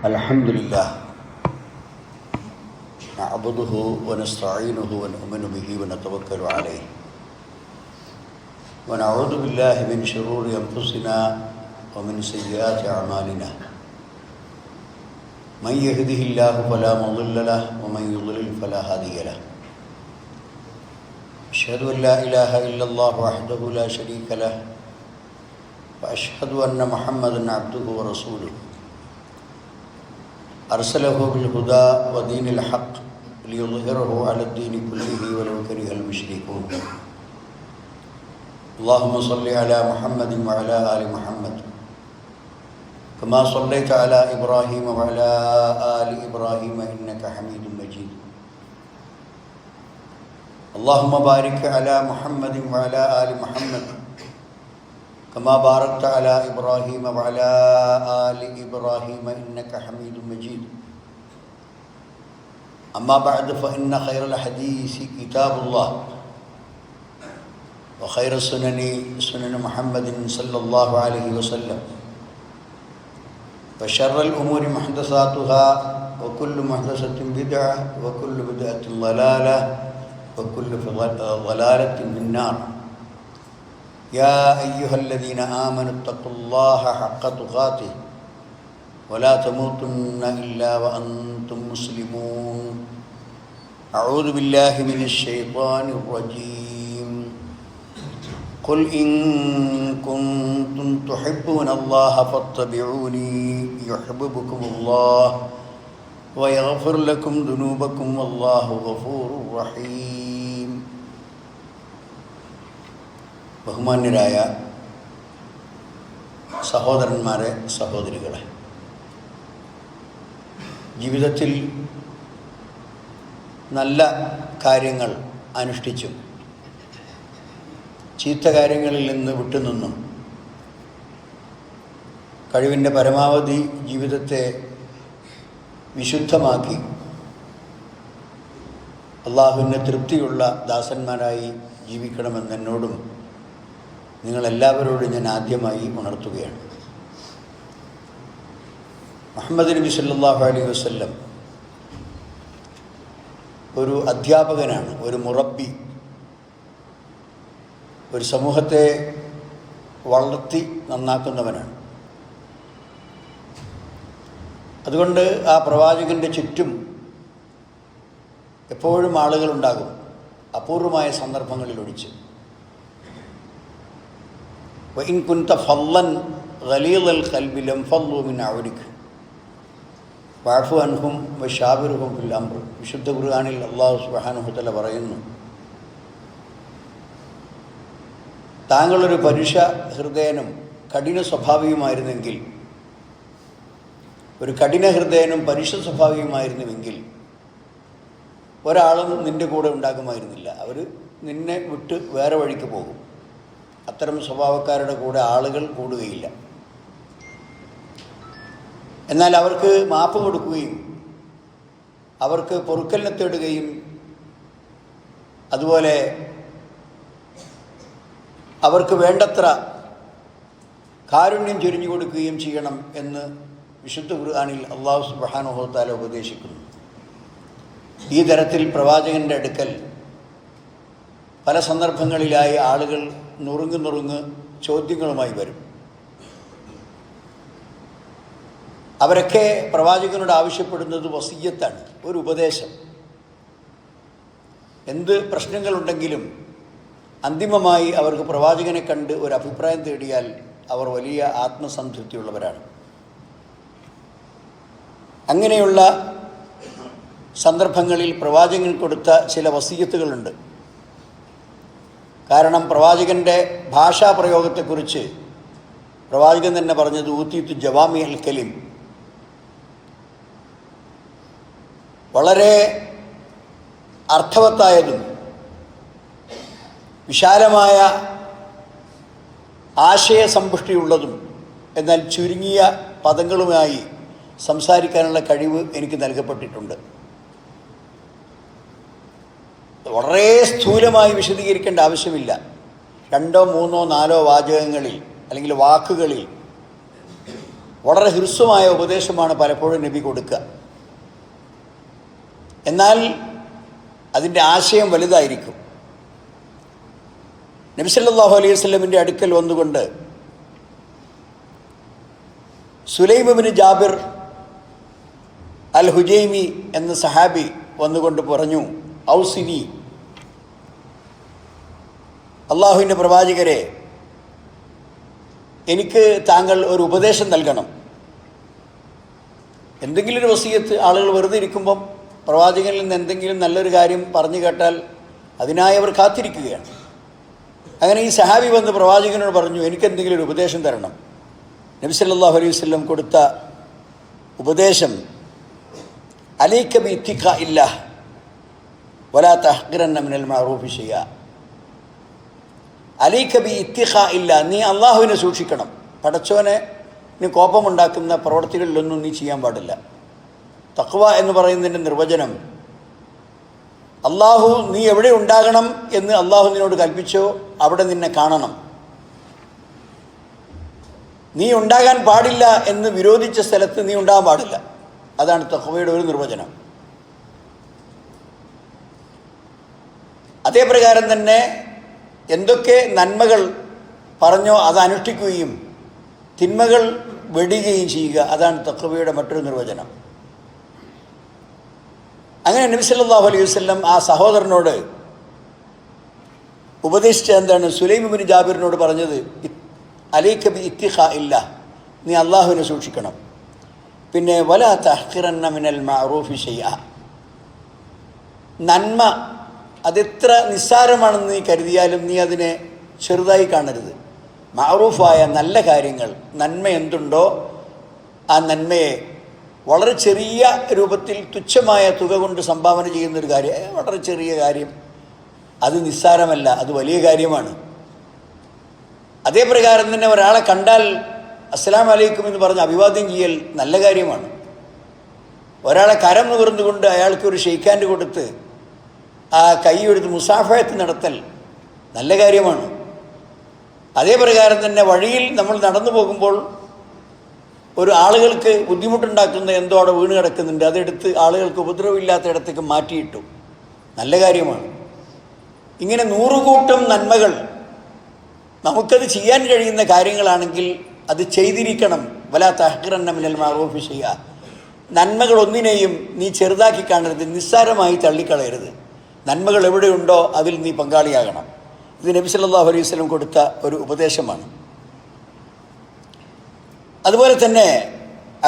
الحمد لله نعبده ونستعينه ونؤمن به ونتوكل عليه ونعوذ بالله من شرور أنفسنا ومن سيئات أعمالنا من يهده الله فلا مضل له ومن يضلل فلا هادي له أشهد أن لا إله إلا الله وحده لا شريك له وأشهد أن محمدًا عبده ورسوله أرسله بالهدى ودين الحق ليظهره على الدين كله ولو كره المشركون اللهم صل على محمد وعلى آل محمد كما صليت على إبراهيم وعلى آل إبراهيم إنك حميد مجيد اللهم بارك على محمد وعلى آل محمد كما باركت على إبراهيم وعلى آل إبراهيم إنك حميد مجيد أما بعد فإن خير الحديث كتاب الله وخير السنن سنن محمد صلى الله عليه وسلم وشر الأمور محدثاتها وكل محدثة بدعة وكل بدعة ضلالة وكل ضلالة في النار يا أيها الذين آمنوا اتقوا الله حق تقاته ولا تموتن إلا وأنتم مسلمون أعوذ بالله من الشيطان الرجيم قل إن كنتم تحبون الله فاتبعوني يحببكم الله ويغفر لكم ذنوبكم والله غفور رحيم. ബഹുമാന്യരായ സഹോദരന്മാരെ, സഹോദരികളെ, ജീവിതത്തിൽ നല്ല കാര്യങ്ങൾ അനുഷ്ഠിച്ചും ചീത്ത കാര്യങ്ങളിൽ നിന്ന് വിട്ടുനിന്നും കഴിവിൻ്റെ പരമാവധി ജീവിതത്തെ വിശുദ്ധമാക്കി അള്ളാഹുവിന് തൃപ്തിയുള്ള ദാസന്മാരായി ജീവിക്കണമെന്ന് എന്നോടും നിങ്ങളെല്ലാവരോടും ഞാൻ ആദ്യമായി ഉണർത്തുകയാണ്. മുഹമ്മദ് നബി സല്ലല്ലാഹു അലൈഹി വസല്ലം ഒരു അധ്യാപകനാണ്, ഒരു മുറബ്ബി, ഒരു സമൂഹത്തെ വളർത്തി നന്നാക്കുന്നവനാണ്. അതുകൊണ്ട് ആ പ്രവാചകൻ്റെ ചുറ്റും എപ്പോഴും ആളുകളുണ്ടാകും, അപൂർവമായ സന്ദർഭങ്ങളിൽ ഒഴിച്ച്. വഇൻ കുൻത ഫള്ളൻ ഗലീദൽ ഖൽബി ലംഫളു മിൻ അൗലിക വഅഫു അൻഹും വശാവിറുഹും ഫിൽ അംർ. വിശുദ്ധ ഖുർആനിൽ അല്ലാഹു സുബ്ഹാനഹു വ തആല പറയുന്നു, താങ്കളൊരു പരുഷ ഹൃദയനും കഠിന സ്വഭാവിയുമായിരുന്നെങ്കിൽ, ഒരു കഠിന ഹൃദയനും പരുഷ സ്വഭാവിയുമായിരുന്നുവെങ്കിൽ ഒരാളും നിൻ്റെ കൂടെ ഉണ്ടാകുമായിരുന്നില്ല. അവർ നിന്നെ വിട്ട് വേറെ വഴിക്ക് പോകും. അത്തരം സ്വഭാവക്കാരുടെ കൂടെ ആളുകൾ കൂടുകയില്ല. എന്നാൽ അവർക്ക് മാപ്പ് കൊടുക്കുകയും അവർക്ക് പൊറുക്കലിനെ തേടുകയും അതുപോലെ അവർക്ക് വേണ്ടത്ര കാരുണ്യം ചൊരിഞ്ഞു കൊടുക്കുകയും ചെയ്യണം എന്ന് വിശുദ്ധ ഖുർആനിൽ അല്ലാഹു സുബ്ഹാനഹു വ തആല ഉപദേശിക്കുന്നു. ഈ തരത്തിൽ പ്രവാചകൻ്റെ അടുക്കൽ പല സന്ദർഭങ്ങളിലായി ആളുകൾ നുറുങ്ങ് ചോദ്യങ്ങളുമായി വരും. അവരൊക്കെ പ്രവാചകനോട് ആവശ്യപ്പെടുന്നത് വസിയ്യത്താണ്, ഒരു ഉപദേശം. എന്ത് പ്രശ്നങ്ങളുണ്ടെങ്കിലും അന്തിമമായി അവർക്ക് പ്രവാചകനെ കണ്ട് ഒരു അഭിപ്രായം തേടിയാൽ അവർ വലിയ ആത്മസംതൃപ്തിയുള്ളവരാണ്. അങ്ങനെയുള്ള സന്ദർഭങ്ങളിൽ പ്രവാചകൻ കൊടുത്ത ചില വസിയ്യത്തുകളുണ്ട്. കാരണം പ്രവാചകൻ്റെ ഭാഷാപ്രയോഗത്തെക്കുറിച്ച് പ്രവാചകൻ തന്നെ പറഞ്ഞത് ഊതീതു ജവാമി അൽ കലിം, വളരെ അർത്ഥവത്തായതും വിശാലമായ ആശയസമ്പുഷ്ടിയുള്ളതും എന്നാൽ ചുരുങ്ങിയ പദങ്ങളുമായി സംസാരിക്കാനുള്ള കഴിവ് എനിക്ക് നൽകപ്പെട്ടിട്ടുണ്ട്. വളരെ സ്ഥൂലമായി വിശദീകരിക്കേണ്ട ആവശ്യമില്ല. 2, 3, 4 വാചകങ്ങളിൽ അല്ലെങ്കിൽ വാക്കുകളിൽ വളരെ ഹ്രസ്വമായ ഉപദേശമാണ് പലപ്പോഴും നബി കൊടുക്കുക. എന്നാൽ അതിൻ്റെ ആശയം വലുതായിരിക്കും. നബി സല്ലല്ലാഹു അലൈഹി വസല്ലമിൻ്റെ അടുക്കൽ വന്നുകൊണ്ട് സുലൈം ഇബ്നു ജാബിർ അൽ ഹുജൈമി എന്ന സഹാബി വന്നുകൊണ്ട് പറഞ്ഞു, ഔസിനി, അള്ളാഹുവിൻ്റെ പ്രവാചകരെ, എനിക്ക് താങ്കൾ ഒരു ഉപദേശം നൽകണം. എന്തെങ്കിലും ഒരു വസിയത്ത്, ആളുകൾ വെറുതെ ഇരിക്കുമ്പം പ്രവാചകനിൽ നിന്ന് എന്തെങ്കിലും നല്ലൊരു കാര്യം പറഞ്ഞു കേട്ടാൽ അതിനായി അവർ കാത്തിരിക്കുകയാണ്. അങ്ങനെ ഈ സഹാബി വന്ന് പ്രവാചകനോട് പറഞ്ഞു, എനിക്കെന്തെങ്കിലും ഒരു ഉപദേശം തരണം. നബി സല്ലല്ലാഹു അലൈഹി വസല്ലം കൊടുത്ത ഉപദേശം, അലൈക ബി ഇത്തിഖാഇല്ലാഹ് വലാ തഹ്ഖിറന്ന മിനൽ മഅറൂഫി ശൈഅ. അലൈക ബി ഇത്തിഖാഇല്ലാഹ്, നീ അള്ളാഹുവിനെ സൂക്ഷിക്കണം. പടച്ചോനെ നീ കോപമുണ്ടാക്കുന്ന പ്രവർത്തികളിലൊന്നും നീ ചെയ്യാൻ പാടില്ല. തഖ്വ എന്ന് പറയുന്നതിൻ്റെ നിർവചനം, അള്ളാഹു നീ എവിടെ ഉണ്ടാകണം എന്ന് അള്ളാഹു നിന്നോട് കൽപ്പിച്ചോ അവിടെ നിന്നെ കാണണം. നീ ഉണ്ടാകാൻ പാടില്ല എന്ന് വിരോധിച്ച സ്ഥലത്ത് നീ ഉണ്ടാകാൻ പാടില്ല. അതാണ് തഖ്വയുടെ ഒരു നിർവചനം. അതേപ്രകാരം തന്നെ എന്തൊക്കെ നന്മകൾ പറഞ്ഞോ അത് അനുഷ്ഠിക്കുകയും തിന്മകൾ വെടിയുകയും ചെയ്യുക, അതാണ് തഖ്വയുടെ മറ്റൊരു നിർവചനം. അങ്ങനെ നബി സല്ലല്ലാഹു അലൈഹി വസല്ലം ആ സഹോദരനോട് ഉപദേശിച്ച എന്താണ്? സുലൈം ഇബ്നു ജാബിറിനോട് പറഞ്ഞത്, അലൈക ബി ഇത്തിഖാഇല്ലാഹ്, നീ അള്ളാഹുവിനെ സൂക്ഷിക്കണം. പിന്നെ വലാ തഹ്ഖിറന്ന മിനൽ മഅറൂഫി ശൈഅ, നന്മ അതെത്ര നിസ്സാരമാണെന്ന് നീ കരുതിയാലും നീ അതിനെ ചെറുതായി കാണരുത്. മഅറൂഫായ നല്ല കാര്യങ്ങൾ, നന്മ എന്തുണ്ടോ ആ നന്മയെ വളരെ ചെറിയ രൂപത്തിൽ തുച്ഛമായ തുക കൊണ്ട് സംഭാവന ചെയ്യുന്നൊരു കാര്യം, വളരെ ചെറിയ കാര്യം, അത് നിസ്സാരമല്ല, അത് വലിയ കാര്യമാണ്. അതേപ്രകാരം തന്നെ ഒരാളെ കണ്ടാൽ അസ്സലാമു അലൈക്കും എന്ന് പറഞ്ഞ് അഭിവാദ്യം ചെയ്യൽ നല്ല കാര്യമാണ്. ഒരാളെ കരം നിവർന്നുകൊണ്ട് അയാൾക്ക് ഒരു ഷെയ്ക്ക് ഹാൻഡ് കൊടുത്ത് ആ കൈയെടുത്ത് മുസാഫഹത്ത് നടത്തൽ നല്ല കാര്യമാണ്. അതേപ്രകാരം തന്നെ വഴിയിൽ നമ്മൾ നടന്നു പോകുമ്പോൾ ഒരു ആളുകൾക്ക് ബുദ്ധിമുട്ടുണ്ടാക്കുന്ന എന്തോ അവിടെ വീണ് കിടക്കുന്നുണ്ട്, അതെടുത്ത് ആളുകൾക്ക് ഉപദ്രവമില്ലാത്ത ഇടത്തേക്ക് മാറ്റിയിട്ടു, നല്ല കാര്യമാണ്. ഇങ്ങനെ 100 കൂട്ടം നന്മകൾ നമുക്കത് ചെയ്യാൻ കഴിയുന്ന കാര്യങ്ങളാണെങ്കിൽ അത് ചെയ്തിരിക്കണം. വലാ തഹ്ഖിറന്ന മിനൽ മഅറൂഫി ശൈഅ, നന്മകൾ ഒന്നിനെയും നീ ചെറുതാക്കി കാണരുത്, നിസ്സാരമായി തള്ളിക്കളയരുത്. നന്മകൾ എവിടെയുണ്ടോ അതിൽ നീ പങ്കാളിയാകണം. ഇത് നബി സല്ലല്ലാഹു അലൈഹി വസല്ലം കൊടുത്ത ഒരു ഉപദേശമാണ്. അതുപോലെ തന്നെ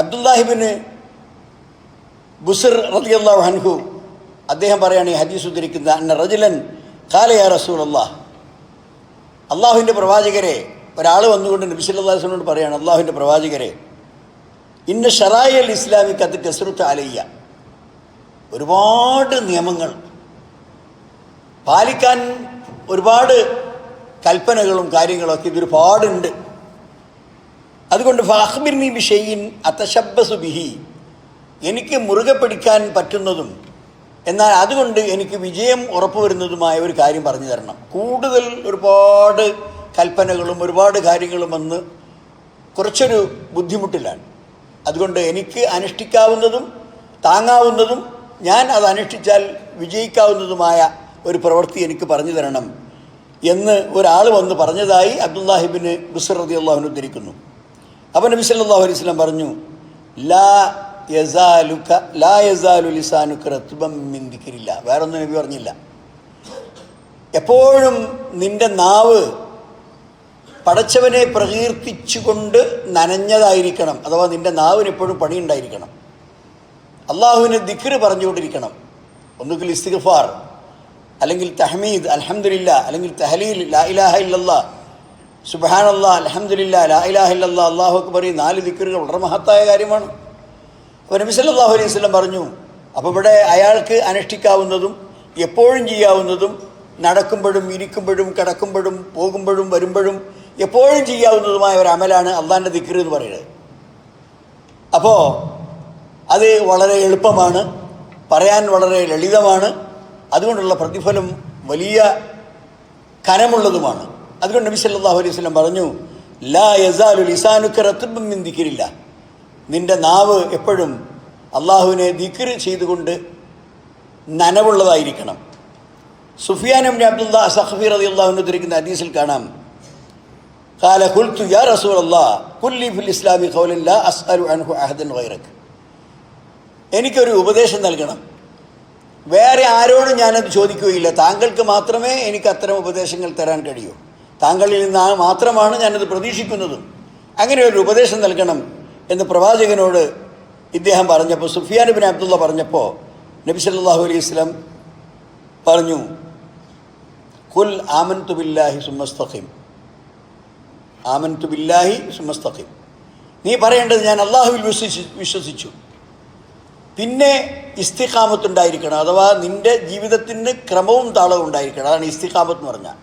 അബ്ദുല്ലാഹിബ്നു ബുസ്ർ റളിയല്ലാഹു അൻഹു അദ്ദേഹം പറയാണ്, ഈ ഹദീസ് ഉദ്ധരിക്കുന്ന, അന്ന റജുലൻ ഖാല യാ റസൂലല്ലാഹ്, അള്ളാഹുവിൻ്റെ പ്രവാചകരെ, ഒരാൾ വന്നുകൊണ്ട് നബി സല്ലല്ലാഹു അലൈഹി വസല്ലമയോട് പറയാണ്, അള്ളാഹുവിൻ്റെ പ്രവാചകരെ, ഇന്ന ശറായൽ ഇസ്ലാമി ഖദ് കസ്റത അലയ്യ, ഒരുപാട് നിയമങ്ങൾ പാലിക്കാൻ, ഒരുപാട് കൽപ്പനകളും കാര്യങ്ങളൊക്കെ ഇതൊരുപാടുണ്ട്. അതുകൊണ്ട് ഫഅഖ്ബിർനി ബിശൈഇൻ അതശബ്ബസു ബിഹി, എനിക്ക് മുറുകെ പിടിക്കാൻ പറ്റുന്നതും എന്നാൽ അതുകൊണ്ട് എനിക്ക് വിജയം ഉറപ്പുവരുന്നതുമായ ഒരു കാര്യം പറഞ്ഞു തരണം. കൂടുതൽ ഒരുപാട് കൽപ്പനകളും ഒരുപാട് കാര്യങ്ങളും വന്ന് കുറച്ചൊരു ബുദ്ധിമുട്ടിലാണ്. അതുകൊണ്ട് എനിക്ക് അനുഷ്ഠിക്കാവുന്നതും താങ്ങാവുന്നതും ഞാൻ അത് അനുഷ്ഠിച്ചാൽ വിജയിക്കാവുന്നതുമായ ഒരു പ്രവൃത്തി എനിക്ക് പറഞ്ഞു തരണം എന്ന് ഒരാൾ വന്ന് പറഞ്ഞതായി അബ്ദുല്ലാഹിബ്നു ബുസ്ർ റളിയല്ലാഹു അൻഹു ഉദ്ധരിക്കുന്നു. അപ്പോൾ നബി സല്ലല്ലാഹു അലൈഹി വസല്ലം പറഞ്ഞു, ലാ യസാലു ലിസാനുക റത്ബൻ മിൻ ദിക്രില്ലാ, വേറൊന്നും നബി പറഞ്ഞില്ല. എപ്പോഴും നിൻ്റെ നാവ് പടച്ചവനെ പ്രകീർത്തിച്ചുകൊണ്ട് നനഞ്ഞതായിരിക്കണം. അഥവാ നിൻ്റെ നാവിന് എപ്പോഴും പണിയുണ്ടായിരിക്കണം. അള്ളാഹുവിനെ ദിക്ർ പറഞ്ഞുകൊണ്ടിരിക്കണം. ഒന്നുകിൽ ഇസ്തിഗ്ഫാർ, അല്ലെങ്കിൽ തഹ്മീദ് അൽഹംദുലില്ലാ, അല്ലെങ്കിൽ തഹ്ലീൽ ലാ ഇലാഹ ഇല്ലല്ലാഹ്, സുബ്ഹാനല്ലാഹ്, അൽഹംദുലില്ലാ, ലാ ഇലാഹ ഇല്ലല്ലാഹ്, അല്ലാഹു അക്ബർ, ഈ 4 ദിക്റുകൾ വളരെ മഹത്തായ കാര്യമാണ്. അപ്പോൾ നബി സല്ലല്ലാഹു അലൈഹി വസല്ലം പറഞ്ഞു, അപ്പോൾ ഇവിടെ അയാൾക്ക് അനുഷ്ഠിക്കാവുന്നതും എപ്പോഴും ചെയ്യാവുന്നതും നടക്കുമ്പോഴും ഇരിക്കുമ്പോഴും കിടക്കുമ്പോഴും പോകുമ്പോഴും വരുമ്പോഴും എപ്പോഴും ചെയ്യാവുന്നതുമായ ഒരു അമലാണ് അള്ളാഹിൻ്റെ ദിക്ർ എന്ന് പറയുന്നത്. അപ്പോൾ അത് വളരെ എളുപ്പമാണ്, പറയാൻ വളരെ ലളിതമാണ്, അതുകൊണ്ടുള്ള പ്രതിഫലം വലിയ കനമുള്ളതുമാണ്. അതുകൊണ്ട് നബി സല്ലല്ലാഹു അലൈഹി വസല്ലം പറഞ്ഞു, ലാ യസാലു ലിസാനുക റത്ബൻ മിൻ ദിക്രില്ലാ, നിൻ്റെ നാവ് എപ്പോഴും അള്ളാഹുവിനെ ദിക്ർ ചെയ്തുകൊണ്ട് നനവുള്ളതായിരിക്കണം. സുഫിയാൻ ഇബ്നു അബ്ദുല്ലാ സഖഫി റളിയല്ലാഹു അൻഹു ഉദ്ധരിക്കുന്ന ഹദീസിൽ കാണാം, ഖാല ഖുൽതു യാ റസൂലല്ലാഹ് ഖുൽ ലി ഫിൽ ഇസ്ലാമി ഖൗലൻ ലാ അസ്അലു അൻഹു അഹദൻ ഗൈറക. എനിക്കൊരു ഉപദേശം നൽകണം, വേറെ ആരോടും ഞാനത് ചോദിക്കുകയില്ല, താങ്കൾക്ക് മാത്രമേ എനിക്ക് അത്തരം ഉപദേശങ്ങൾ തരാൻ കഴിയൂ, താങ്കളിൽ നിന്ന് മാത്രമാണ് ഞാനത് പ്രതീക്ഷിക്കുന്നതും. അങ്ങനെ ഒരു ഉപദേശം നൽകണം എന്ന് പ്രവാചകനോട് ഇദ്ദേഹം പറഞ്ഞപ്പോൾ, സുഫിയാൻ ഇബ്നു അബ്ദുള്ള പറഞ്ഞപ്പോൾ നബി സല്ലല്ലാഹു അലൈഹി വസല്ലം പറഞ്ഞു, ഖുൽ ആമൻതു ബില്ലാഹി സുമ്മസ്തഖിം, ആമൻതു ബില്ലാഹി സുമ്മസ്തഖിം. നീ പറയേണ്ടത് ഞാൻ അള്ളാഹുവിൽ വിശ്വസിച്ചു, പിന്നെ ഇസ്തിഖാമത്തുണ്ടായിരിക്കണം, അഥവാ നിൻ്റെ ജീവിതത്തിന് ക്രമവും താളവും ഉണ്ടായിരിക്കണം. അതാണ് ഇസ്തിഖാമത്ത് എന്ന് പറഞ്ഞാൽ.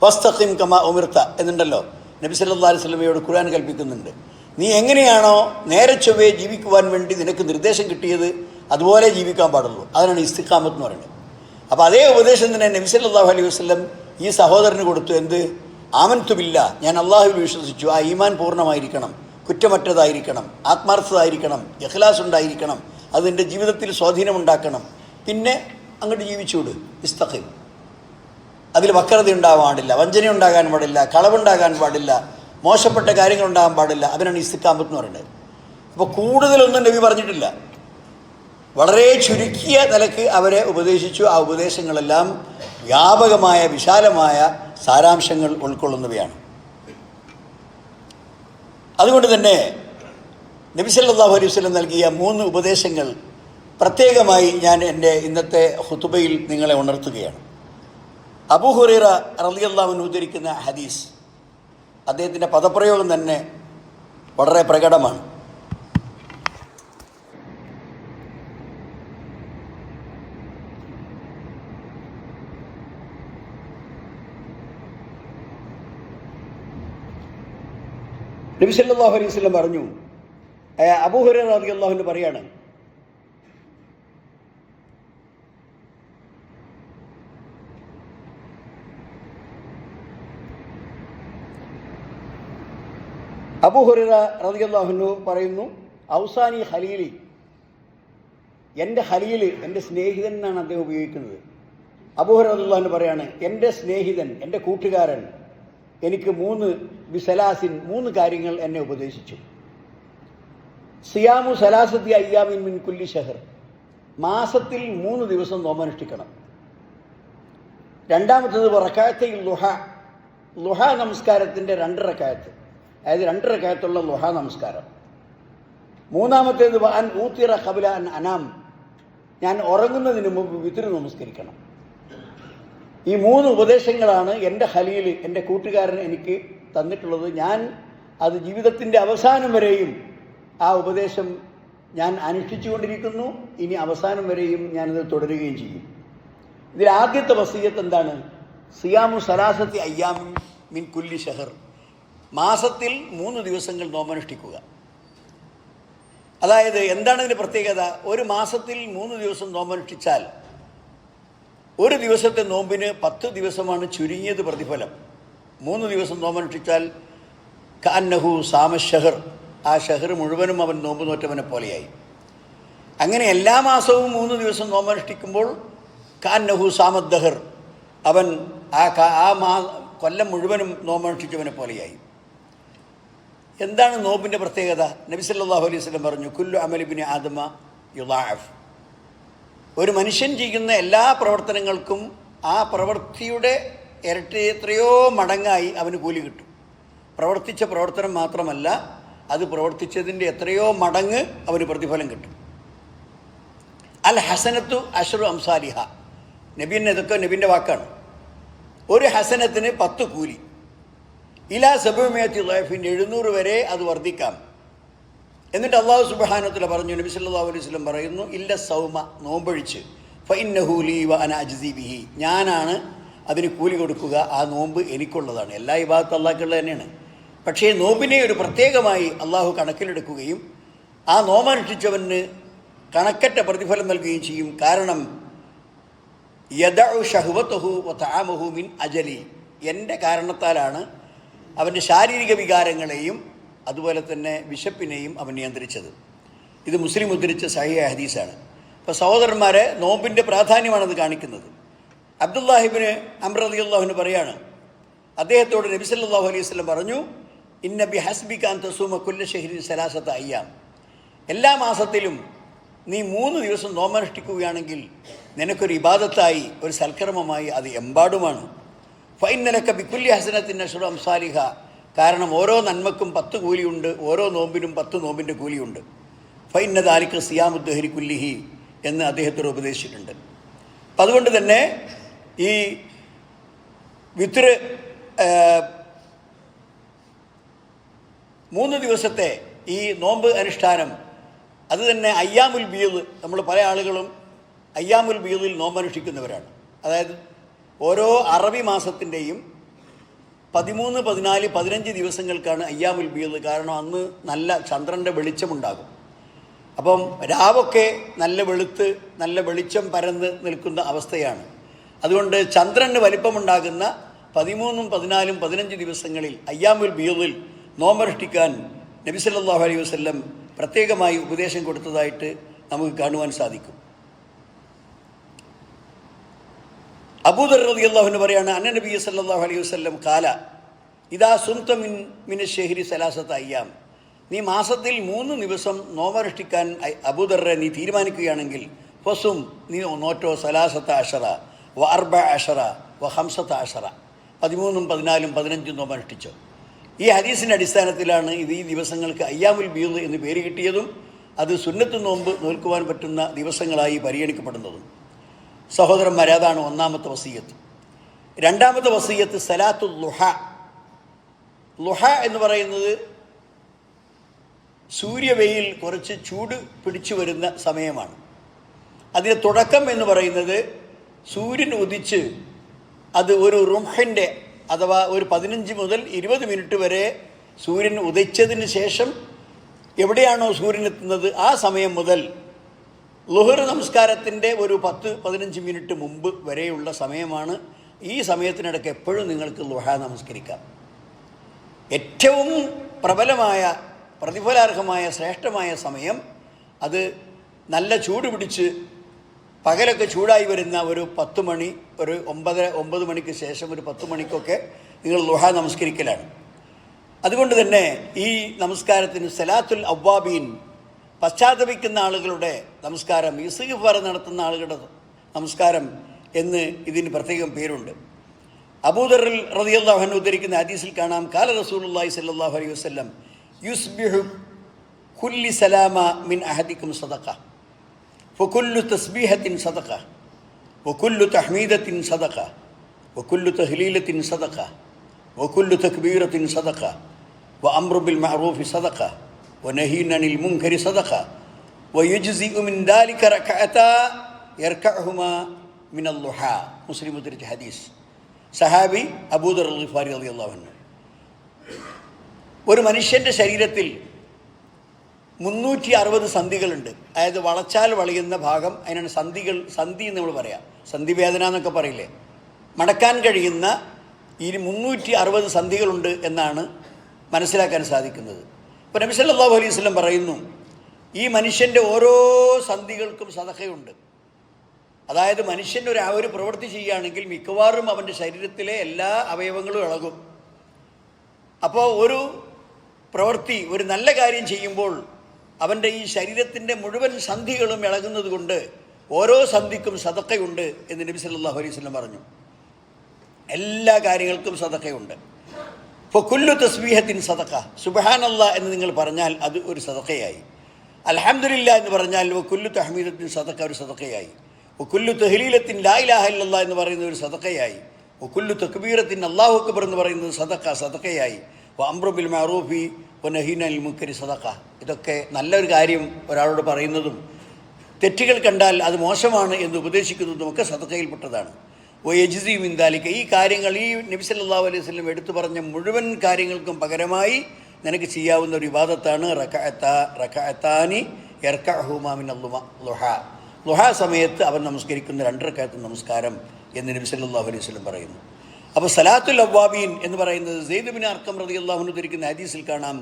വസ്തഖിം കമാ ഉമിർത എന്നുണ്ടല്ലോ, നബി സല്ലല്ലാഹു അലൈഹി വസല്ലമയോട് ഖുർആൻ കൽപ്പിക്കുന്നുണ്ട്. നീ എങ്ങനെയാണോ നേരെ ചൊവ്വേ ജീവിക്കുവാൻ വേണ്ടി നിനക്ക് നിർദ്ദേശം കിട്ടിയത് അതുപോലെ ജീവിക്കാൻ പാടുള്ളൂ. അതിനാണ് ഇസ്തിഖാമത്ത് എന്ന് പറയുന്നത്. അപ്പോൾ അതേ ഉപദേശം തന്നെ നബി സല്ലല്ലാഹു അലൈഹി വസല്ലം ഈ സഹോദരന് കൊടുത്തു. എന്ത്? ആമൻതു ബില്ലാഹ്, ഞാൻ അള്ളാഹുവിൽ വിശ്വസിച്ചു. ആ ഈമാൻ പൂർണ്ണമായിരിക്കണം, കുറ്റമറ്റതായിരിക്കണം, ആത്മാർത്ഥതായിരിക്കണം, ഇഖ്ലാസ് ഉണ്ടായിരിക്കണം, അതിൻ്റെ ജീവിതത്തിൽ സ്വാധീനമുണ്ടാക്കണം. പിന്നെ അങ്ങോട്ട് ജീവിച്ചുകൂട്. ഇസ്തഖിം, അതിൽ വക്രത ഉണ്ടാകാൻ പാടില്ല, വഞ്ചന ഉണ്ടാകാൻ പാടില്ല, കളവുണ്ടാകാൻ പാടില്ല, മോശപ്പെട്ട കാര്യങ്ങൾ ഉണ്ടാകാൻ പാടില്ല. അതിനാണ് ഇസ്തിഖാമത്ത് എന്ന് പറയുന്നത്. അപ്പോൾ കൂടുതലൊന്നും നബി പറഞ്ഞിട്ടില്ല, വളരെ ചുരുക്കിയ നിലക്ക് അവരെ ഉപദേശിച്ചു. ആ ഉപദേശങ്ങളെല്ലാം വ്യാപകമായ വിശാലമായ സാരാംശങ്ങൾ ഉൾക്കൊള്ളുന്നവയാണ്. അതുകൊണ്ട് തന്നെ നബി സല്ലല്ലാഹു അലൈഹി വസല്ലം നൽകിയ 3 ഉപദേശങ്ങൾ പ്രത്യേകമായി ഞാൻ എൻ്റെ ഇന്നത്തെ ഖുതുബയിൽ നിങ്ങളെ ഉണർത്തുകയാണ്. അബൂ ഹുറൈറ റളിയല്ലാഹു അൻഹു ഉദ്ധരിക്കുന്ന ഹദീസ്, അദ്ദേഹത്തിൻ്റെ പദപ്രയോഗം തന്നെ വളരെ പ്രകടമാണ്. നബി സല്ലല്ലാഹു അലൈഹി വസല്ലം പറഞ്ഞു, അബൂ ഹുറൈറ റളിയല്ലാഹു അൻഹു പറയാണ്, അബൂ ഹുറൈറ റളിയല്ലാഹു അൻഹു പറയുന്നു, ഔസാനി ഖലീലി, എൻ്റെ ഖലീൽ, എൻ്റെ സ്നേഹിതൻ എന്നാണ് അദ്ദേഹം ഉപയോഗിക്കുന്നത്. അബൂ ഹുറൈറ റളിയല്ലാഹു അൻഹു പറയാണ്, എൻ്റെ സ്നേഹിതൻ, എൻ്റെ കൂട്ടുകാരൻ എനിക്ക് 3 കാര്യങ്ങൾ എന്നെ ഉപദേശിച്ചു. സിയാമു സലാസത്തി അയ്യാമിൻ മിൻ കുല്ലി ഷഹർ, മാസത്തിൽ 3 ദിവസം നോമ്പനുഷ്ഠിക്കണം. രണ്ടാമത്തേത് റകഅത്തൈ ളുഹ, ളുഹ നമസ്കാരത്തിൻ്റെ 2 റകഅത്ത്, അതായത് 2 റകഅത്തുള്ള ളുഹ നമസ്കാരം. മൂന്നാമത്തേത് അൻ ഊത്തിറ ഖബല അൻ അനാം, ഞാൻ ഉറങ്ങുന്നതിന് മുമ്പ് വിത്ർ നമസ്കരിക്കണം. ഈ 3 ഉപദേശങ്ങളാണ് എൻ്റെ ഖലീൽ, എൻ്റെ കൂട്ടുകാരൻ എനിക്ക് തന്നിട്ടുള്ളത്. ഞാൻ അത് ജീവിതത്തിൻ്റെ അവസാനം വരെയും ആ ഉപദേശം ഞാൻ അനുഷ്ഠിച്ചുകൊണ്ടിരിക്കുന്നു. ഇനി അവസാനം വരെയും ഞാനത് തുടരുകയും ചെയ്യും. ഇതിൽ ആദ്യത്തെ വസിയ്യത്ത് എന്താണ്? സിയാമു സലാസത്തി അയ്യാമിൻ മിൻ കുല്ലി ഷഹർ, മാസത്തിൽ 3 ദിവസങ്ങൾ നോമ്പനുഷ്ഠിക്കുക. അതായത് എന്താണ് ഇതിൻ്റെ പ്രത്യേകത? ഒരു മാസത്തിൽ 3 ദിവസം നോമ്പനുഷ്ഠിച്ചാൽ ഒരു ദിവസത്തെ നോമ്പിന് 10 ദിവസമാണ് ചുരുങ്ങിയത് പ്രതിഫലം. 3 ദിവസം നോമ്പനുഷ്ഠിച്ചാൽ കഅന്നഹു സാമ ഷഹർ, ആ ഷഹർ മുഴുവനും അവൻ നോമ്പ് നോറ്റവനെ പോലെയായി. അങ്ങനെ എല്ലാ മാസവും 3 ദിവസം നോമ്പനുഷ്ഠിക്കുമ്പോൾ കഅന്നഹു സാമദ്ദഹർ, അവൻ കൊല്ലം മുഴുവനും നോമ്പനുഷ്ഠിച്ചവനെ പോലെയായി. എന്താണ് നോമ്പിൻ്റെ പ്രത്യേകത? നബി സല്ലല്ലാഹു അലൈഹി വസല്ലം പറഞ്ഞു, കുല്ലു അമലി ഇബ്നി ആദമ യുളാഅഫ്, ഒരു മനുഷ്യൻ ചെയ്യുന്ന എല്ലാ പ്രവർത്തനങ്ങൾക്കും ആ പ്രവൃത്തിയുടെ എത്രയോ മടങ്ങായി അവന് കൂലി കിട്ടും. പ്രവർത്തിച്ച പ്രവർത്തനം മാത്രമല്ല, അത് പ്രവർത്തിച്ചതിൻ്റെ എത്രയോ മടങ്ങ് അവന് പ്രതിഫലം കിട്ടും. അൽ ഹസനത്തു അശ്റു അംസാലിഹ, ഇതൊക്കെ നബിൻ്റെ വാക്കാണ്. ഒരു ഹസനത്തിന് 10 കൂലി. ഇലാ 700 ളൈഫിൻ, 700 വരെ അത് വർദ്ധിക്കാം. എന്നിട്ട് അല്ലാഹു സുബ്ഹാനഹു വ തആല പറഞ്ഞു, നബി സല്ലല്ലാഹു അലൈഹി വസല്ലം പറയുന്നു, ഇല്ല സൗമ, നോമ്പൊഴിച്ച്, ഫഇന്നഹു ലീ വ അന അജ്സി ബിഹി, ഞാനാണ് അതിന് കൂലി കൊടുക്കുക, ആ നോമ്പ് എനിക്കുള്ളതാണ്. എല്ലാ ഇബാദത്തും അല്ലാഹുക്കുള്ളത് തന്നെയാണ്. പക്ഷേ നോമ്പിനെ ഒരു പ്രത്യേകമായി അള്ളാഹു കണക്കിലെടുക്കുകയും ആ നോമ്പനുഷ്ഠിച്ചവന് കണക്കറ്റ പ്രതിഫലം നൽകുകയും ചെയ്യും. കാരണം യദഉ ഷഹ്വതഹു വ തആമഹു മിൻ അജലി, എൻ്റെ കാരണത്താലാണ് അവൻ്റെ ശാരീരിക വികാരങ്ങളെയും അതുപോലെ തന്നെ വിശപ്പിനെയും അവൻ നിയന്ത്രിച്ചത്. ഇത് മുസ്ലിം ഉദ്ധരിച്ച സഹീഹ് ഹദീസാണ്. അപ്പോൾ സഹോദരന്മാരെ, നോമ്പിൻ്റെ പ്രാധാന്യമാണത് കാണിക്കുന്നത്. അബ്ദുല്ലാഹിബ്നു അംർ റളിയല്ലാഹു അൻഹു പറയാണ്, അദ്ദേഹത്തോട് നബി സല്ലല്ലാഹു അലൈഹി വസല്ലം പറഞ്ഞു, ഇന്ന ബിഹസ്ബിക അൻ തസൂമ കുല്ല ശഹ്രിൻ സലാസത അയ്യാം, എല്ലാ മാസത്തിലും നീ 3 ദിവസം നോമ്പനുഷ്ഠിക്കുകയാണെങ്കിൽ നിനക്കൊരു ഇബാദത്തായി, ഒരു സൽക്കർമ്മമായി അത് എമ്പാടുമാണ്. ഫഇന്നലക ബികുല്ലി ഹസനത്തിൻ അശ്റു അംസാലിഹ, കാരണം ഓരോ നന്മക്കും 10 കൂലിയുണ്ട്, ഓരോ നോമ്പിനും 10 നോമ്പിൻ്റെ കൂലിയുണ്ട്. ഫഇന്ന ദാലിക സിയാമുദ്ദഹരി കുല്ലിഹി എന്ന് അദ്ദേഹത്തോട് ഉപദേശിച്ചിട്ടുണ്ട്. അപ്പം അതുകൊണ്ട് തന്നെ ഈ വിത്ർ 3 ദിവസത്തെ ഈ നോമ്പ് അനുഷ്ഠാനം അത് തന്നെ അയ്യാമുൽ ബീദ്, നമ്മൾ പല ആളുകളും അയ്യാമുൽ ബീദിൽ നോമ്പനുഷ്ഠിക്കുന്നവരാണ്. അതായത് ഓരോ അറബി മാസത്തിൻ്റെയും 13, 14, 15 ദിവസങ്ങൾക്കാണ് അയ്യാമുൽ ബീദ്. കാരണം അന്ന് നല്ല ചന്ദ്രൻ്റെ വെളിച്ചമുണ്ടാകും. അപ്പം രാവൊക്കെ നല്ല വെളുത്ത് നല്ല വെളിച്ചം പരന്ന് നിൽക്കുന്ന അവസ്ഥയാണ്. അതുകൊണ്ട് ചന്ദ്രന് വലിപ്പമുണ്ടാകുന്ന 13, 14, 15 ദിവസങ്ങളിൽ അയ്യാമുൽ ബീദിൽ നോമ്പനുഷ്ഠിക്കാൻ നബി സല്ലല്ലാഹു അലൈഹി വസല്ലം പ്രത്യേകമായി ഉപദേശം കൊടുത്തതായിട്ട് നമുക്ക് കാണുവാൻ സാധിക്കും. അബൂദർ റളിയല്ലാഹു അൻഹു പറയാണ്, അന്ന നബി സല്ലല്ലാഹു അലൈഹി വസല്ലം ഖാല ഇദാ സുംത മിന ശഹ്രി സലാസത അയ്യാം, നീ മാസത്തിൽ 3 ദിവസം നോമ്പനുഷ്ഠിക്കാൻ അബൂദർറെ നീ തീരുമാനിക്കുകയാണെങ്കിൽ ഫസും, നീ നോറ്റോ സലാസത അഷറ വ അർബ അഷറ വ ഹംസത അഷറ, 13, 14, 15 നോമ്പനുഷ്ഠിച്ചോ. ഈ ഹദീസിൻ്റെ അടിസ്ഥാനത്തിലാണ് ഇത് ഈ ദിവസങ്ങൾക്ക് അയ്യാമുൽ ബീദ് എന്ന് പേര് കിട്ടിയതും അത് സുന്നത്ത് നോമ്പ് നോൽക്കുവാൻ പറ്റുന്ന ദിവസങ്ങളായി പരിഗണിക്കപ്പെടുന്നതും. സഹോദരന്മാരെ, അതാണ് ഒന്നാമത്തെ വസീയത്ത്. രണ്ടാമത്തെ വസീയത്ത് സലാത്തുൽ ളുഹ. ളുഹ എന്ന് പറയുന്നത് സൂര്യവെയിൽ കുറച്ച് ചൂട് പിടിച്ചു വരുന്ന സമയമാണ്. അതിൻ്റെ തുടക്കം എന്ന് പറയുന്നത് സൂര്യൻ ഉദിച്ച് അത് ഒരു റുംഹിൻ്റെ അഥവാ ഒരു 15 മുതൽ 20 മിനിറ്റ് വരെ സൂര്യൻ ഉദിച്ചതിന് ശേഷം എവിടെയാണോ സൂര്യൻ എത്തുന്നത് ആ സമയം മുതൽ ളുഹർ നമസ്കാരത്തിൻ്റെ ഒരു 10-15 മിനിറ്റ് മുമ്പ് വരെയുള്ള സമയമാണ്. ഈ സമയത്തിനിടയ്ക്ക് എപ്പോഴും നിങ്ങൾക്ക് ളുഹ നമസ്കരിക്കാം. ഏറ്റവും പ്രബലമായ പ്രതിഫലാർഹമായ ശ്രേഷ്ഠമായ സമയം അത് നല്ല ചൂട് പിടിച്ച് പകലൊക്കെ ചൂടായി വരുന്ന ഒരു 10 മണി, ഒരു 9 മണിക്ക് ശേഷം ഒരു 10 മണിക്കൊക്കെ നിങ്ങൾ ളുഹ നമസ്കരിക്കലാണ്. അതുകൊണ്ട് തന്നെ ഈ നമസ്കാരത്തിന് സലാത്തുൽ അവ്വാബീൻ, പശ്ചാത്തപിക്കുന്ന ആളുകളുടെ നമസ്കാരം, ഇസ്തിഗ്ഫാർ നടത്തുന്ന ആളുകളുടെ നമസ്കാരം എന്ന് ഇതിന് പ്രത്യേകം പേരുണ്ട്. അബൂദർ റളിയല്ലാഹു അൻഹു ഉദ്ധരിക്കുന്ന ഹദീസിൽ കാണാം, ഖാല റസൂലുള്ളാഹി സ്വല്ലല്ലാഹു അലൈഹി വസല്ലം യുസ്ബിഹു കുല്ലി സലാമ മിൻ അഹദിക്കും സദഖ وكل تسبيحة صدقة وكل تحميدة صدقة وكل تهليلة صدقة وكل تكبيرة صدقة وأمر بالمعروف صدقة ونهي عن المنكر صدقة ويجزئ من ذلك ركعتا يركعهما من الضحى. മുസ്ലിം ഉദ്ധരിച്ച ഹദീസ്. സഹാബി അബൂദർ ഗിഫാരി റളിയല്ലാഹു അൻഹു, ഒരു മനുഷ്യൻ്റെ ശരീരത്തിൽ 360 സന്ധികളുണ്ട്. അതായത് വളച്ചാൽ വളയുന്ന ഭാഗം, അതിനാണ് സന്ധി എന്ന് നമ്മൾ പറയാം. സന്ധിവേദന എന്നൊക്കെ പറയില്ലേ. മടക്കാൻ കഴിയുന്ന ഈ 360 സന്ധികളുണ്ട് എന്നാണ് മനസ്സിലാക്കാൻ സാധിക്കുന്നത്. ഇപ്പോൾ നബി സല്ലല്ലാഹു അലൈഹി വസല്ലം പറയുന്നു, ഈ മനുഷ്യൻ്റെ ഓരോ സന്ധികൾക്കും സദഖയുണ്ട്. അതായത് മനുഷ്യൻ ഒരു പ്രവൃത്തി ചെയ്യുകയാണെങ്കിൽ മിക്കവാറും അവൻ്റെ ശരീരത്തിലെ എല്ലാ അവയവങ്ങളും ഇളകും. അപ്പോൾ ഒരു പ്രവൃത്തി, ഒരു നല്ല കാര്യം ചെയ്യുമ്പോൾ അവൻ്റെ ഈ ശരീരത്തിൻ്റെ മുഴുവൻ സന്ധികളും ഇളകുന്നത് കൊണ്ട് ഓരോ സന്ധിക്കും സദഖയുണ്ട് എന്ന് നബി സല്ലല്ലാഹു അലൈഹി വസല്ലം പറഞ്ഞു. എല്ലാ കാര്യങ്ങൾക്കും സദഖയുണ്ട്. ഇപ്പോൾ കുല്ലു തസ്ബീഹത്തിൻ സദഖ, സുബ്ഹാനല്ലാഹ് എന്ന് നിങ്ങൾ പറഞ്ഞാൽ അത് ഒരു സദഖയായി. അൽഹംദുലില്ലാഹ് എന്ന് പറഞ്ഞാൽ കുല്ലു തഹ്മീദത്തിൻ സദഖ ഒരു സദഖയായി. കുല്ലു തഹ്ലീലത്തിൻ ലാ ഇലാഹ ഇല്ലല്ലാഹ് എന്ന് പറയുന്നത് ഒരു സദഖയായി. കുല്ലു തക്ബീറത്തിൻ അല്ലാഹു അക്ബർ എന്ന് പറയുന്നത് സദഖയായി. അംറു ബിൽ മഅറൂഫി വനഹീ അനിൽ മുൻകരി സദഖ. ഇതൊക്കെ നല്ലൊരു കാര്യം ഒരാളോട് പറയുന്നതും തെറ്റുകൾ കണ്ടാൽ അത് മോശമാണ് എന്ന് ഉപദേശിക്കുന്നതും ഒക്കെ സദഖയിൽപ്പെട്ടതാണ്. യജ്സി മിൻ ദാലിക, ഈ കാര്യങ്ങൾ ഈ നബി സല്ലല്ലാഹു അലൈഹി വസല്ലം എടുത്തു പറഞ്ഞ മുഴുവൻ കാര്യങ്ങൾക്കും പകരമായി നിനക്ക് ചെയ്യാവുന്ന ഒരു ഇബാദത്താണ് റകഅത്താനി യർകഉഹുമാ മിനൽ ളുഹ. ളുഹ സമയത്ത് അവൻ നമസ്കരിക്കുന്ന 2 റകഅത്ത് നമസ്കാരം എന്ന് നബി സല്ലല്ലാഹു അലൈഹി വസല്ലം പറയുന്നു. അപ്പോൾ സലാത്തുൽ അവ്വാബീൻ എന്ന് പറയുന്നത് സെയ്ദ് ബിൻ അർഖം റളിയല്ലാഹു അൻഹു ഉദ്ധരിക്കുന്ന ഹദീസിൽ കാണാം,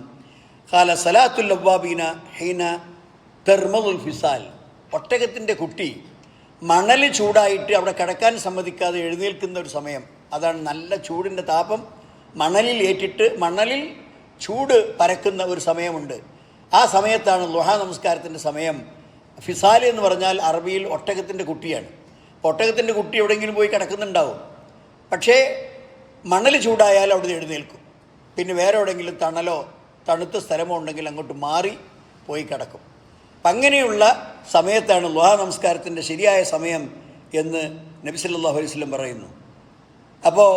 ഖാല സലാത്തുൽ അവ്വാബീന ഹീന തെർമദുൽ ഫിസാൽ. ഒട്ടകത്തിൻ്റെ കുട്ടി മണൽ ചൂടായിട്ട് അവിടെ കിടക്കാൻ സമ്മതിക്കാതെ എഴുന്നേൽക്കുന്ന ഒരു സമയം, അതാണ് നല്ല ചൂടിൻ്റെ താപം മണലിൽ ഏറ്റിട്ട് മണലിൽ ചൂട് പരക്കുന്ന ഒരു സമയമുണ്ട്. ആ സമയത്താണ് ളുഹാ നമസ്കാരത്തിൻ്റെ സമയം. ഫിസാൽ എന്ന് പറഞ്ഞാൽ അറബിയിൽ ഒട്ടകത്തിൻ്റെ കുട്ടിയാണ്. ഒട്ടകത്തിൻ്റെ കുട്ടി എവിടെയെങ്കിലും പോയി കിടക്കുന്നുണ്ടാവും, പക്ഷേ മണൽ ചൂടായാൽ അവിടെ എഴുന്നേൽക്കും. പിന്നെ വേറെ എവിടെയെങ്കിലും തണലോ തണുത്ത സ്ഥലമോ ഉണ്ടെങ്കിൽ അങ്ങോട്ട് മാറി പോയി കിടക്കും. അപ്പം അങ്ങനെയുള്ള സമയത്താണ് ളുഹാ നമസ്കാരത്തിൻ്റെ ശരിയായ സമയം എന്ന് നബി സല്ലല്ലാഹു അലൈഹി വസല്ലം പറയുന്നു. അപ്പോൾ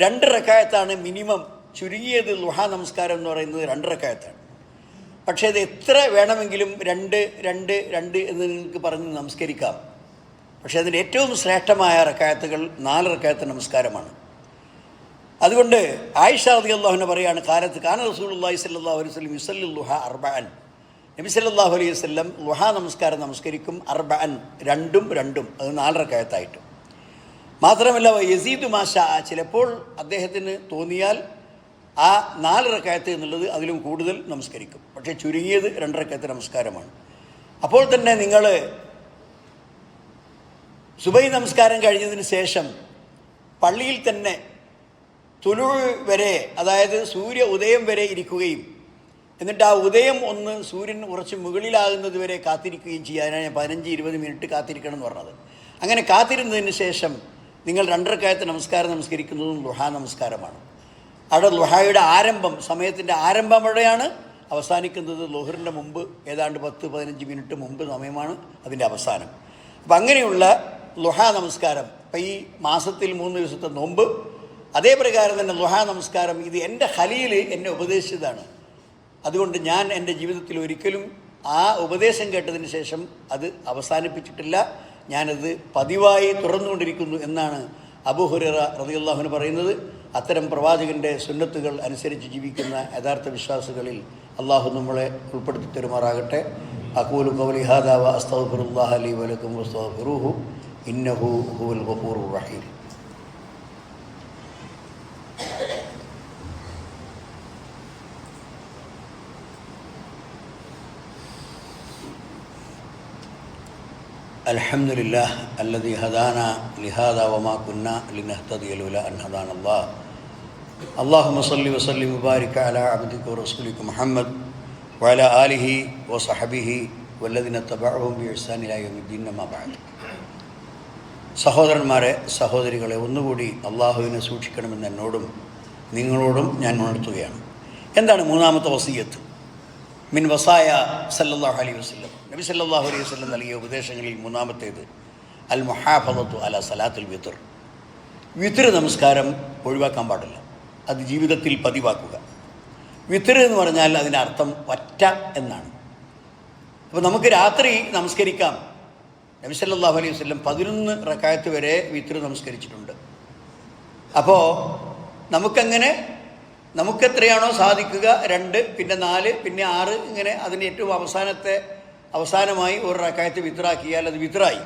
2 റക്അത്താണ് മിനിമം, ചുരുങ്ങിയത് ളുഹാ നമസ്കാരം എന്ന് പറയുന്നത് 2 റക്അത്താണ്. പക്ഷേ ഇത് എത്ര വേണമെങ്കിലും 2 2 2 എന്ന് നിങ്ങൾക്ക് പറഞ്ഞ് നമസ്കരിക്കാം. പക്ഷേ അതിൻ്റെ ഏറ്റവും ശ്രേഷ്ഠമായ റക്അത്തുകൾ 4 റക്അത്ത് നമസ്കാരമാണ്. അതുകൊണ്ട് ആയിഷ റളിയല്ലാഹു അൻഹ പറയാണ്, കാലത്ത് കാന റസൂലുള്ളാഹി സ്വല്ലല്ലാഹു അലൈഹി വസല്ലം യുസല്ലി ളുഹാ അർബഅൻ. നബി സല്ലല്ലാഹു അലൈഹി വസല്ലം ളുഹാ നമസ്കാരം നമസ്കരിക്കും അർബഅൻ, 2 2, അത് 4 റക്അത്തായിട്ട്. മാത്രമല്ല യസീദു മാഷാ, ചിലപ്പോൾ അദ്ദേഹത്തിന് തോന്നിയാൽ ആ 4 റക്അത്ത് എന്നുള്ളത് അതിലും കൂടുതൽ നമസ്കരിക്കും. പക്ഷേ ചുരുങ്ങിയത് 2 റക്അത്ത് നമസ്കാരമാണ്. അപ്പോൾ തന്നെ നിങ്ങൾ സുബഹി നമസ്കാരം കഴിഞ്ഞതിന് ശേഷം പള്ളിയിൽ തന്നെ തുലു വരെ, അതായത് സൂര്യ ഉദയം വരെ ഇരിക്കുകയും എന്നിട്ട് ആ ഉദയം ഒന്ന് സൂര്യൻ കുറച്ച് മുകളിലാകുന്നത് വരെ കാത്തിരിക്കുകയും ചെയ്യാനാണ് ഞാൻ 15-20 മിനിറ്റ് കാത്തിരിക്കണം എന്ന് പറഞ്ഞത്. അങ്ങനെ കാത്തിരുന്നതിന് ശേഷം നിങ്ങൾ 2 റക്അത്ത് നമസ്കാരം നമസ്കരിക്കുന്നതും ളുഹാ നമസ്കാരമാണ്. അവിടെ ളുഹായുടെ ആരംഭം, സമയത്തിൻ്റെ ആരംഭം അവിടെയാണ്, അവസാനിക്കുന്നത് ളുഹറിൻ്റെ മുമ്പ് ഏതാണ്ട് 10-15 മിനിറ്റ് മുമ്പ് സമയമാണ് അതിൻ്റെ അവസാനം. അപ്പം അങ്ങനെയുള്ള ളുഹാ നമസ്കാരം, ഇപ്പം ഈ മാസത്തിൽ 3 ദിവസത്തെ നോമ്പ്, അതേ പ്രകാരം തന്നെ ളുഹാ നമസ്കാരം, ഇത് എൻ്റെ ഖലീൽ എന്നെ ഉപദേശിച്ചതാണ്. അതുകൊണ്ട് ഞാൻ എൻ്റെ ജീവിതത്തിൽ ഒരിക്കലും ആ ഉപദേശം കേട്ടതിന് ശേഷം അത് അവസാനിപ്പിച്ചിട്ടില്ല, ഞാനത് പതിവായി തുറന്നുകൊണ്ടിരിക്കുന്നു എന്നാണ് അബൂ ഹുറൈറ റളിയല്ലാഹു അൻഹു പറയുന്നത്. അത്തരം പ്രവാചകൻ്റെ സുന്നത്തുകൾ അനുസരിച്ച് ജീവിക്കുന്ന യഥാർത്ഥ വിശ്വാസികളിൽ അള്ളാഹു നമ്മളെ ഉൾപ്പെടുത്തി തരുമാറാകട്ടെ. അഖൂലു ഖൗലി ഹാദാ വ അസ്തഗ്ഫിറുല്ലാഹ ലീ വലക്കും വസ്തഗ്ഫിറൂഹു ഇന്നഹു ഹുവൽ ഗഫൂറുർ റഹീം. അൽഹംദുലില്ലാഹ് അല്ലദീ ഹദാനാ ലിഹാദാ വമാ കുന്നാ ലിനഹ്തദിയ ലൗലാ അൻ ഹദാനല്ലാഹ്. അല്ലാഹുമ്മ സ്വല്ലി വസല്ലിം വബാരിക് അലാ അബ്ദിക വറസൂലിക മുഹമ്മദ് വഅലാ ആലിഹി വസഹബിഹി വല്ലദീന തബഅഹും ബിഇഹ്സാൻ ഇലാ യൗമിദ്ദീൻ. അമ്മാ ബഅദ്. സഹോദരന്മാരെ, സഹോദരികളെ, ഒന്നുകൂടി അള്ളാഹുവിനെ സൂക്ഷിക്കണമെന്ന് എന്നോടും നിങ്ങളോടും ഞാൻ ഉണർത്തുകയാണ്. എന്താണ് 3ാമത്തെ വസിയ്യത്ത്? മിൻ വസായ സല്ലല്ലാഹു അലൈഹി വസല്ലം. നബി സല്ലല്ലാഹു അലൈഹി വസല്ലം നൽകിയ ഉപദേശങ്ങളിൽ 3ാമത്തേത് അൽ മുഹാഫദത്തു അല സലാത്തുൽ വിത്ർ. വിത്ർ നമസ്കാരം ഒഴിവാക്കാൻ പാടില്ല, അത് ജീവിതത്തിൽ പതിവാക്കുക. വിത്ർ എന്ന് പറഞ്ഞാൽ അതിനർത്ഥം ഒറ്റ എന്നാണ്. അപ്പോൾ നമുക്ക് രാത്രി നമസ്കരിക്കാം. നബി സല്ലല്ലാഹു അലൈഹി വസല്ലം 11 റക്അത്ത് വരെ വിത്ർ നമസ്കരിച്ചിട്ടുണ്ട്. അപ്പോൾ നമുക്കെത്രയാണോ സാധിക്കുക, 2, പിന്നെ 4, പിന്നെ 6, ഇങ്ങനെ അതിന് ഏറ്റവും അവസാനമായി 1 റക്അത്ത് വിത്റാക്കിയാൽ അത് വിത്റായി.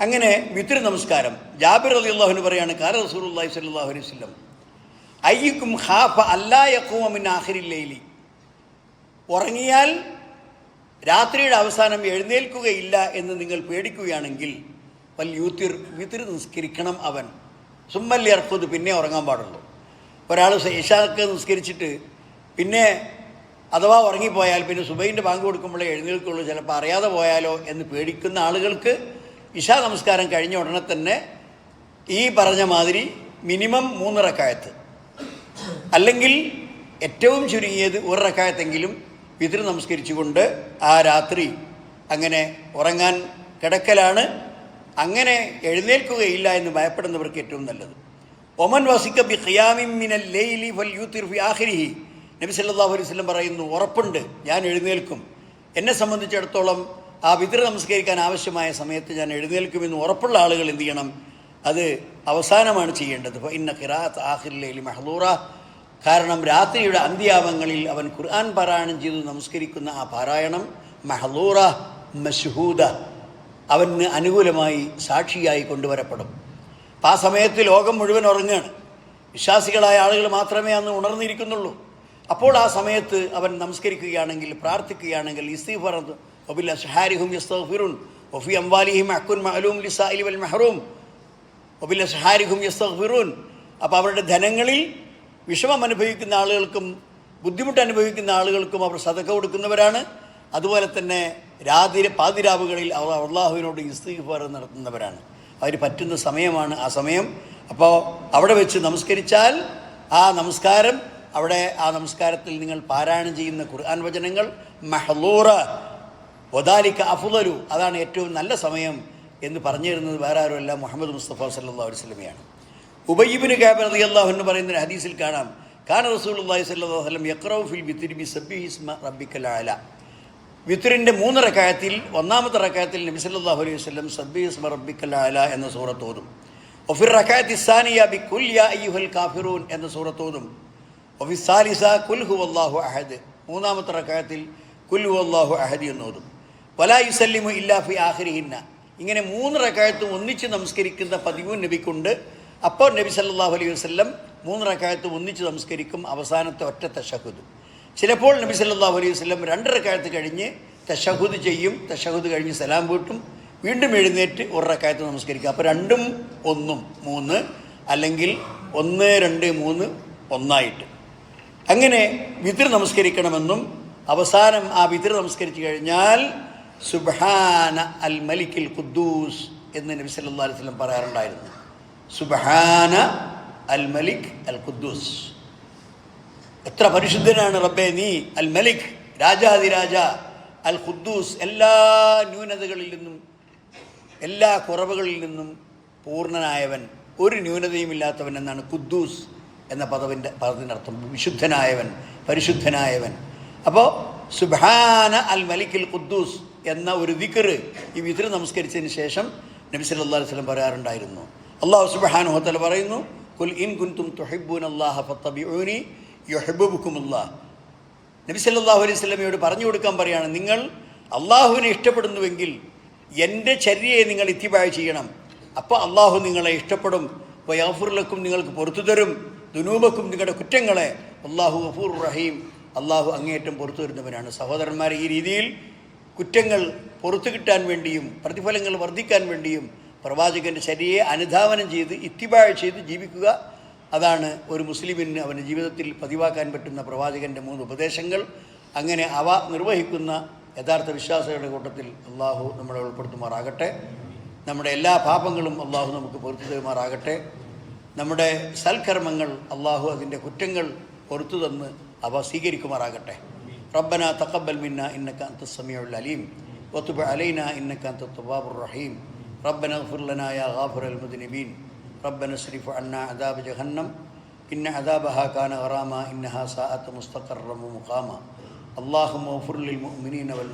അങ്ങനെ വിത്ർ നമസ്കാരം. ജാബിർ റളിയല്ലാഹു അൻഹു പറയാണ്, ഖാല റസൂലുള്ളാഹി സ്വല്ലല്ലാഹു അലൈഹി വസല്ലം അയ്യുക്കും ഖാഫ അല്ലാ യഖൂമ മിൻ ആഖിരിൽ ലൈലി. ഉറങ്ങിയാൽ രാത്രിയുടെ അവസാനം എഴുന്നേൽക്കുകയില്ല എന്ന് നിങ്ങൾ പേടിക്കുകയാണെങ്കിൽ വൽ യൂത്തിർ, വിത്ർ നിസ്കരിക്കണം അവൻ. സുമ്മൽ യർഖുദ്, പിന്നെ ഉറങ്ങാൻ പാടുള്ളൂ. ഒരാൾ ഇശാക്ക് നിസ്കരിച്ചിട്ട് പിന്നെ അഥവാ ഉറങ്ങിപ്പോയാൽ പിന്നെ സുബൈൻ്റെ ബാങ്ക് കൊടുക്കുമ്പോഴേ എഴുന്നേൽക്കുള്ളൂ, ചിലപ്പോൾ അറിയാതെ പോയാലോ എന്ന് പേടിക്കുന്ന ആളുകൾക്ക് ഇശാ നമസ്കാരം കഴിഞ്ഞ ഉടനെ തന്നെ ഈ പറഞ്ഞ മാതിരി മിനിമം 3 റക്അത്ത്, അല്ലെങ്കിൽ ഏറ്റവും ചുരുങ്ങിയത് 1 റക്അത്തെങ്കിലും വിത്ർ നമസ്കരിച്ചുകൊണ്ട് ആ രാത്രി അങ്ങനെ ഉറങ്ങാൻ കിടക്കലാണ്. അങ്ങനെ എഴുന്നേൽക്കുകയില്ല എന്ന് ഭയപ്പെടുന്നവർക്ക് ഏറ്റവും നല്ലത്. ഒമൻ വസിക്ക ബി ഖിയാമിൻ മിനൽ ലൈലി ഫൽ യൂത്തിർ ഫി ആഖിരിഹി. നബി സല്ലല്ലാഹു അലൈഹി വസല്ലം പറയുന്നു, ഉറപ്പുണ്ട്, ഞാൻ എഴുന്നേൽക്കും. എന്നെ സംബന്ധിച്ചിടത്തോളം ആ വിത്ർ നമസ്കരിക്കാൻ ആവശ്യമായ സമയത്ത് ഞാൻ എഴുന്നേൽക്കുമെന്ന് ഉറപ്പുള്ള ആളുകൾ എന്ത് ചെയ്യണം? അത് അവസാനമാണ് ചെയ്യേണ്ടത്. ഇന്ന ഖിറാഅത്ത് ആഖിറിൽ ലൈലി മഹ്ദൂറ. കാരണം രാത്രിയുടെ അന്ത്യാവങ്ങളിൽ അവൻ ഖുർആൻ പാരായണം ചെയ്തു നമസ്കരിക്കുന്ന ആ പാരായണം മഹ്ദൂറ മശ്ഹൂദ, അവന് അനുകൂലമായി സാക്ഷിയായി കൊണ്ടുവരപ്പെടും. അപ്പം ആ സമയത്ത് ലോകം മുഴുവൻ ഉറങ്ങുകയാണ്. വിശ്വാസികളായ ആളുകൾ മാത്രമേ അന്ന് ഉണർന്നിരിക്കുന്നുള്ളൂ. അപ്പോൾ ആ സമയത്ത് അവൻ നമസ്കരിക്കുകയാണെങ്കിൽ, പ്രാർത്ഥിക്കുകയാണെങ്കിൽ ഇസ്തിഗ്ഫാർ വബിൽ അസ്ഹാരിഹും യസ്തഗ്ഫിറൂൻ വഫി അംവാലിഹിം ഹഖ്കുൻ മഅലൂം ലിസ്സായിലി വൽ മഹ്റൂം വബിൽ അസ്ഹാരിഹും യസ്തഗ്ഫിറൂൻ. അപ്പോൾ അവരുടെ ധനങ്ങളിൽ വിഷമം അനുഭവിക്കുന്ന ആളുകൾക്കും ബുദ്ധിമുട്ട് അനുഭവിക്കുന്ന ആളുകൾക്കും അവർ സദഖ കൊടുക്കുന്നവരാണ്. അതുപോലെ തന്നെ പാതിരാവുകളിൽ അവർ അള്ളാഹുവിനോട് ഇസ്തിഗ്ഫാർ നടത്തുന്നവരാണ്. അവർ പറ്റുന്ന സമയമാണ് ആ സമയം. അപ്പോൾ അവിടെ വെച്ച് നമസ്കരിച്ചാൽ ആ നമസ്കാരം, അവിടെ ആ നമസ്കാരത്തിൽ നിങ്ങൾ പാരായണം ചെയ്യുന്ന ഖുർആൻ വചനങ്ങൾ മഹ്ലൂറ വദാലിക അഫ്ളലു, അതാണ് ഏറ്റവും നല്ല സമയം എന്ന് പറഞ്ഞു തരുന്നത് വേറെ ആരുമല്ല, മുഹമ്മദ് മുസ്തഫ സല്ലല്ലാഹു അലൈഹി വസല്ലമയാണ്. ഉബയ്യ് ഇബ്നു കഅബ് റളിയല്ലാഹു അൻഹു പറയുന്ന ഹദീസിൽ കാണാം, കാന റസൂലുള്ളാഹി സ്വല്ലല്ലാഹു അലൈഹി വസല്ലം യഖറഉ ഫിൽ വിത്രി ബിസബ്ബിഹി ഇസ്മ റബ്ബിക്കൽ അഅല. വിത്രിൻ്റെ 3 റക്അത്തിൽ ഒന്നാമത്തെ റക്അത്തിൽ നബി സല്ലല്ലാഹു അലൈഹി വസല്ലം സബ്ബിഹി ഇസ്മ റബ്ബിക്കൽ അഅല എന്ന സൂറത്ത് ഓതും. വഫിർ റക്അത്തി സാനിയ ബികുൽ യാ അയ്യുഹൽ കാഫിറൂൻ എന്ന സൂറത്ത് ഓതും. വഫി സാലിസ കുൽ ഹുവല്ലാഹു അഹദ്, മൂന്നാമത്തെ റക്അത്തിൽ കുൽ ഹുവല്ലാഹു അഹദ് എന്ന് ഓതും. വലാ യുസല്ലിമു ഇല്ലാ ഫി ആഖിരിഹിന്ന. ഇങ്ങനെ 3 റക്അത്തും ഒന്നിച്ച് നമസ്കരിക്കുന്ന പതിവും നബിക്കുണ്ട്. അപ്പോൾ നബി സല്ലല്ലാഹു അലൈഹി വസല്ലം 3 റക്അത്തും ഒന്നിച്ച് നമസ്കരിക്കും, അവസാനത്തെ ഒറ്റ തശഹുദ്. ചിലപ്പോൾ നബി സല്ലല്ലാഹു അലൈഹി വസല്ലം 2 റക്അത്ത് കഴിഞ്ഞ് തശഹുദ് ചെയ്യും, തശഹുദ് കഴിഞ്ഞ് സലാം വീട്ടും, വീണ്ടും എഴുന്നേറ്റ് 1 റക്അത്ത് നമസ്കരിക്കുക. അപ്പോൾ 2ഉം 1ഉം 3, അല്ലെങ്കിൽ 1 2 3 ഒന്നായിട്ട് അങ്ങനെ വിത്ർ നമസ്കരിക്കണമെന്നും, അവസാനം ആ വിത്ർ നമസ്കരിച്ച് കഴിഞ്ഞാൽ സുബ്ഹാന അൽ മലിക്കിൽ ഖുദ്ദൂസ് എന്ന് നബി സല്ലല്ലാഹു അലൈഹി വസല്ലം പറയാറുണ്ടായിരുന്നു. സുബ്ഹാന അൽ മലിക് അൽ ഖുദ്ദൂസ്, എത്ര പരിശുദ്ധനാണ് റബ്ബേ നീ, അൽ മലിക് രാജാതിരാജ, അൽ ഖുദ്ദൂസ് എല്ലാ ന്യൂനതകളിൽ നിന്നും എല്ലാ കുറവുകളിൽ നിന്നും പൂർണ്ണനായവൻ, ഒരു ന്യൂനതയുമില്ലാത്തവൻ എന്നാണ് ഖുദ്ദൂസ് എന്ന പദത്തിൻ്റെ അർത്ഥം, വിശുദ്ധനായവൻ, പരിശുദ്ധനായവൻ. അപ്പോൾ സുബ്ഹാന അൽ മലിക്കിൽ ഖുദ്ദൂസ് എന്ന ഒരു ദിക്ർ ഈ വിത്ർ നമസ്കരിച്ചതിന് ശേഷം നബി സല്ലല്ലാഹു അലൈഹി വസല്ലം പറയാറുണ്ടായിരുന്നു. അല്ലാഹു സുബ്ഹാനഹു വ തആല പറയുന്നു, ഖുൽ ഇൻ കുൻതും തുഹിബ്ബൂനല്ലാഹ ഫത്തബിഊനി യുഹിബ്ബുകുമുല്ലാഹ്. നബി സല്ലല്ലാഹു അലൈഹി വസല്ലമയോട് പറഞ്ഞു കൊടുക്കാൻ പറയാണ്, നിങ്ങൾ അള്ളാഹുവിനെ ഇഷ്ടപ്പെടുന്നുവെങ്കിൽ എൻ്റെ ചര്യയെ നിങ്ങൾ ഇത്തിബാഅ് ചെയ്യണം, അപ്പോൾ അള്ളാഹു നിങ്ങളെ ഇഷ്ടപ്പെടും. വയഗ്ഫിർ ലക്കും, നിങ്ങൾക്ക് പുറത്തു തരും, ദുനൂബക്കും, നിങ്ങളുടെ കുറ്റങ്ങളെ. അല്ലാഹു ഗഫൂർ റഹീം, അള്ളാഹു അങ്ങേയറ്റം പുറത്തു തരുന്നവനാണ്. സഹോദരന്മാരെ, ഈ രീതിയിൽ കുറ്റങ്ങൾ പുറത്തു കിട്ടാൻ വേണ്ടിയും പ്രതിഫലങ്ങൾ വർദ്ധിക്കാൻ വേണ്ടിയും പ്രവാചകൻ്റെ ചര്യയെ അനുധാവനം ചെയ്ത് ഇത്തിബാഅ് ചെയ്ത് ജീവിക്കുക, അതാണ് ഒരു മുസ്ലിമിന് അവൻ്റെ ജീവിതത്തിൽ പതിവാക്കാൻ പറ്റുന്ന പ്രവാചകൻ്റെ 3 ഉപദേശങ്ങൾ. അങ്ങനെ അവ നിർവഹിക്കുന്ന യഥാർത്ഥ വിശ്വാസികളുടെ കൂട്ടത്തിൽ അള്ളാഹു നമ്മളെ ഉൾപ്പെടുത്തുമാറാകട്ടെ. നമ്മുടെ എല്ലാ പാപങ്ങളും അള്ളാഹു നമുക്ക് പുറത്തു തരുമാറാകട്ടെ. നമ്മുടെ സൽക്കർമ്മങ്ങൾ അള്ളാഹു അതിൻ്റെ കുറ്റങ്ങൾ പുറത്തു തന്ന് അവ സ്വീകരിക്കുമാറാകട്ടെ. റബ്ബനാ തഖബ്ബൽ മിന്നാ ഇന്നക അൻതസ് സമീഉൽ അലീം വതുബ് അലൈനാ ഇന്നക അൻതത് തവ്വാബുർ റഹീം. റബ്ബനാ ഇഗ്ഫിർ ലനാ യാ ഗാഫിറൽ മുദ്നിബീൻ. റബ്ബനാ സ്രിഫ് അന്നാ അദാബ ജഹന്നം ഇന്ന അദാബഹാ കാന ഗറാമ ഇന്നഹാ സാഅത്ത് മുസ്തഖറൻ വ മുഖാമ. അല്ലാഹുമ്മ ഇഗ്ഫിർ ലിൽ മുഅ്മിനീന വൽ